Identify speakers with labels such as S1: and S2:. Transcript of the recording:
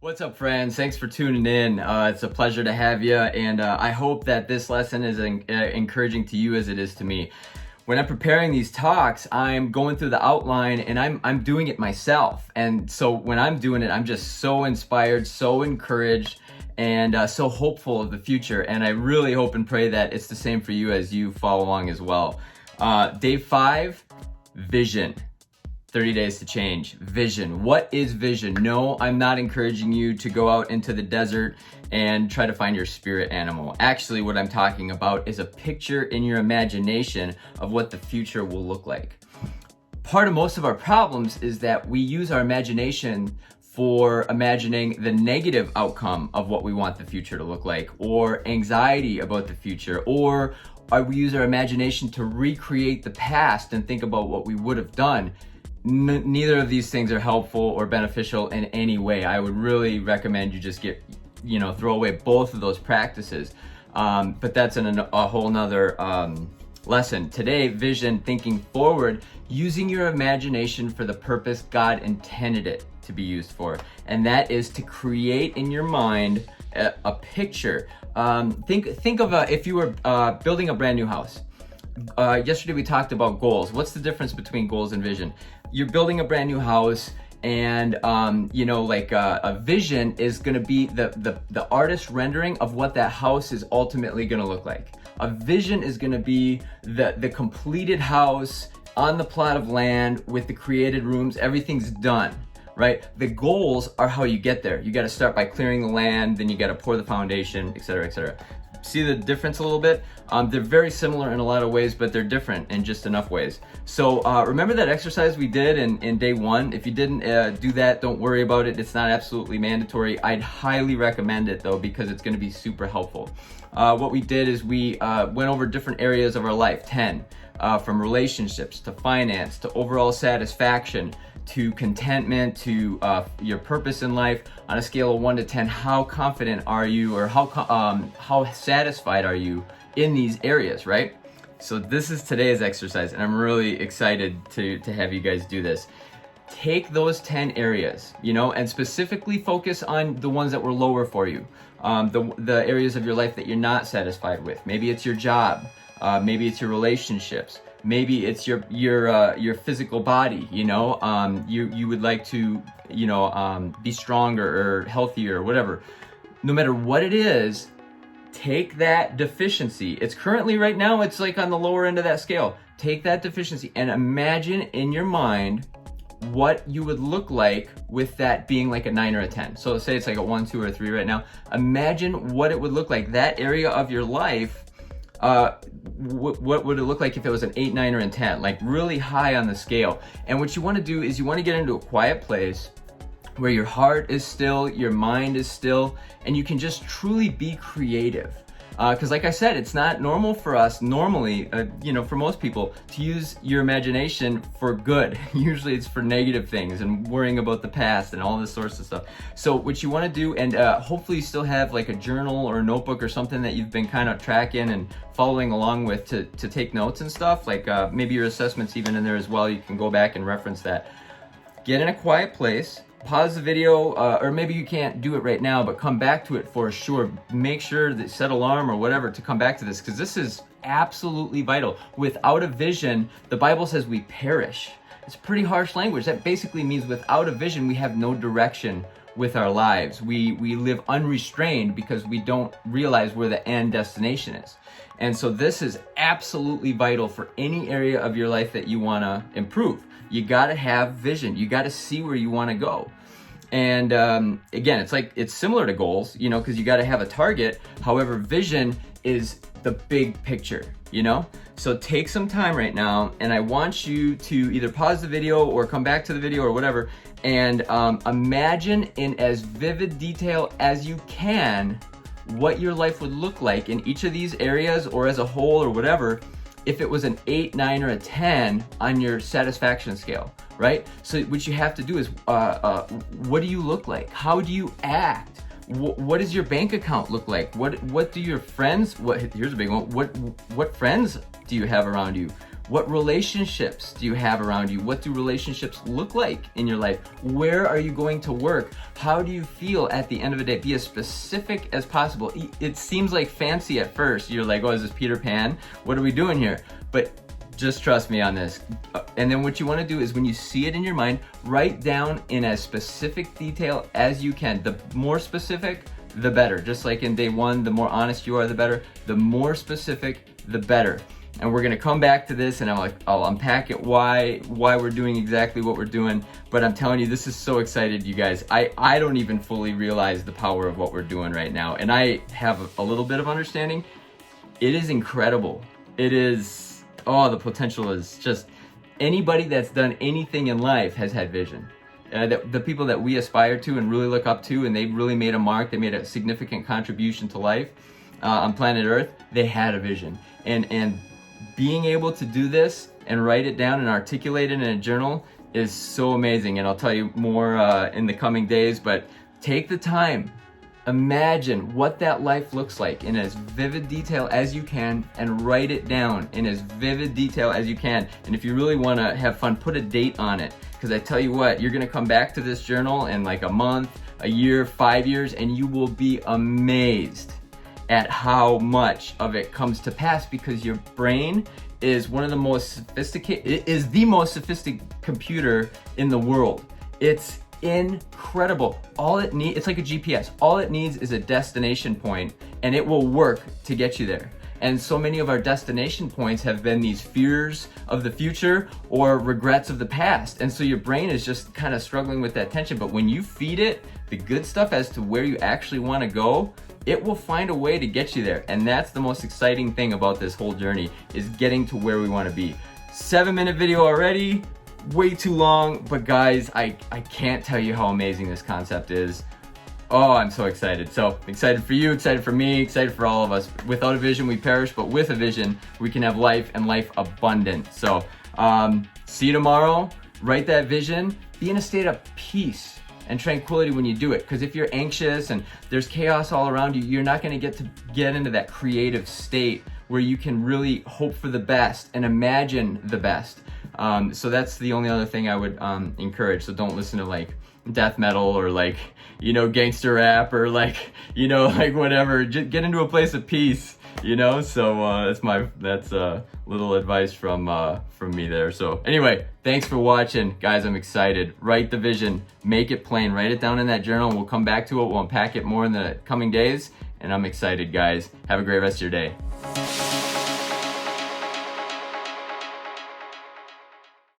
S1: What's up, friends? Thanks for tuning in. It's a pleasure to have you, and I hope that this lesson is encouraging to you as it is to me. When I'm preparing these talks, I'm going through the outline and I'm doing it myself. And so when I'm doing it, I'm just so inspired, so encouraged, and so hopeful of the future. And I really hope and pray that it's the same for you as you follow along as well. Day 5, vision. 30 days to change. Vision. What is vision? No, I'm not encouraging you to go out into the desert and try to find your spirit animal. Actually, what I'm talking about is a picture in your imagination of what the future will look like. Part of most of our problems is that we use our imagination for imagining the negative outcome of what we want the future to look like, or anxiety about the future, or we use our imagination to recreate the past and think about what we would have done. Neither of these things are helpful or beneficial in any way. I would really recommend you just throw away both of those practices. But that's a whole nother lesson. Today, vision, thinking forward, using your imagination for the purpose God intended it to be used for. And that is to create in your mind a picture. Think of if you were building a brand new house. Yesterday we talked about goals. What's the difference between goals and vision? You're building a brand new house, and a vision is going to be the artist rendering of what that house is ultimately going to look like. A vision is going to be the completed house on the plot of land with the created rooms. Everything's done, right? The goals are how you get there. You got to start by clearing the land, then you got to pour the foundation, etc., etc. See the difference a little bit? They're very similar in a lot of ways, but they're different in just enough ways. So remember that exercise we did in day 1? If you didn't do that, don't worry about it. It's not absolutely mandatory. I'd highly recommend it though, because it's going to be super helpful. What we did is we went over different areas of our life, 10, from relationships to finance to overall satisfaction to contentment to your purpose in life. On a scale of 1 to 10, how confident are you, or how satisfied are you in these areas, right? So this is today's exercise, and I'm really excited to have you guys do this. Take those 10 areas, and specifically focus on the ones that were lower for you, the areas of your life that you're not satisfied with. Maybe it's your job, maybe it's your relationships, maybe it's your physical body. You would like to be stronger or healthier or whatever. No matter what it is, take that deficiency. It's currently right now, it's like on the lower end of that scale. Take that deficiency and imagine in your mind what you would look like with that being like a 9 or a 10. So say it's like a 1, 2, or 3 right now. Imagine what it would look like. That area of your life, what would it look like if it was an 8, 9, or a 10? Like really high on the scale. And what you want to do is you want to get into a quiet place where your heart is still, your mind is still, and you can just truly be creative. Because like I said, it's not normal for us normally, for most people, to use your imagination for good. Usually it's for negative things and worrying about the past and all this sorts of stuff. So what you want to do, and hopefully you still have like a journal or a notebook or something that you've been kind of tracking and following along with to take notes and stuff, like maybe your assessments even in there as well. You can go back and reference that. Get in a quiet place. Pause the video, or maybe you can't do it right now, but come back to it for sure. Make sure that set alarm or whatever to come back to this, because this is absolutely vital. Without a vision, the Bible says we perish. It's pretty harsh language. That basically means without a vision, we have no direction with our lives. We live unrestrained because we don't realize where the end destination is. And so this is absolutely vital for any area of your life that you want to improve. You got to have vision. You got to see where you want to go. And again, it's similar to goals, because you got to have a target. However, vision is the big picture, So take some time right now, and I want you to either pause the video or come back to the video or whatever, and imagine in as vivid detail as you can what your life would look like in each of these areas or as a whole or whatever, if it was an 8, 9, or a 10 on your satisfaction scale, right? So what you have to do is, what do you look like? How do you act? What does your bank account look like? What do your friends, here's a big one, what friends do you have around you? What relationships do you have around you? What do relationships look like in your life? Where are you going to work? How do you feel at the end of the day? Be as specific as possible. It seems like fancy at first. You're like, oh, is this Peter Pan? What are we doing here? But just trust me on this. And then what you want to do is when you see it in your mind, write down in as specific detail as you can. The more specific, the better. Just like in day one, the more honest you are, the better. The more specific, the better. And we're gonna come back to this and I'll unpack it, why we're doing exactly what we're doing. But I'm telling you, this is so excited, you guys. I don't even fully realize the power of what we're doing right now. And I have a little bit of understanding. It is incredible. It is, oh, the potential is just, anybody that's done anything in life has had vision. The people that we aspire to and really look up to, and they really made a mark, they made a significant contribution to life on planet Earth, they had a vision. And being able to do this and write it down and articulate it in a journal is so amazing. And I'll tell you more in the coming days, but take the time. Imagine what that life looks like in as vivid detail as you can and write it down in as vivid detail as you can. And if you really want to have fun, put a date on it. Because I tell you what, you're going to come back to this journal in like a month, a year, 5 years, and you will be amazed at how much of it comes to pass, because your brain is one of the most sophisticated, it is the most sophisticated computer in the world. It's incredible. All it needs, it's like a GPS. All it needs is a destination point and it will work to get you there. And so many of our destination points have been these fears of the future or regrets of the past. And so your brain is just kind of struggling with that tension. But when you feed it the good stuff as to where you actually want to go, it will find a way to get you there. And that's the most exciting thing about this whole journey, is getting to where we want to be. 7-minute video already, way too long, but guys, I can't tell you how amazing this concept is. Oh, I'm so excited. So excited for you, excited for me, excited for all of us. Without a vision, we perish, but with a vision, we can have life, and life abundant. So see you tomorrow. Write that vision. Be in a state of peace and tranquility when you do it. Because if you're anxious and there's chaos all around you, you're not going to get into that creative state where you can really hope for the best and imagine the best. So that's the only other thing I would encourage. So don't listen to like death metal or like, you know, gangster rap or like, you know, like whatever. Just get into a place of peace, you know. So that's a little advice from me there. So anyway, thanks for watching, guys. I'm excited. Write the vision, make it plain, write it down in that journal. We'll come back to it. We'll unpack it more in the coming days, and I'm excited, guys. Have a great rest of your day.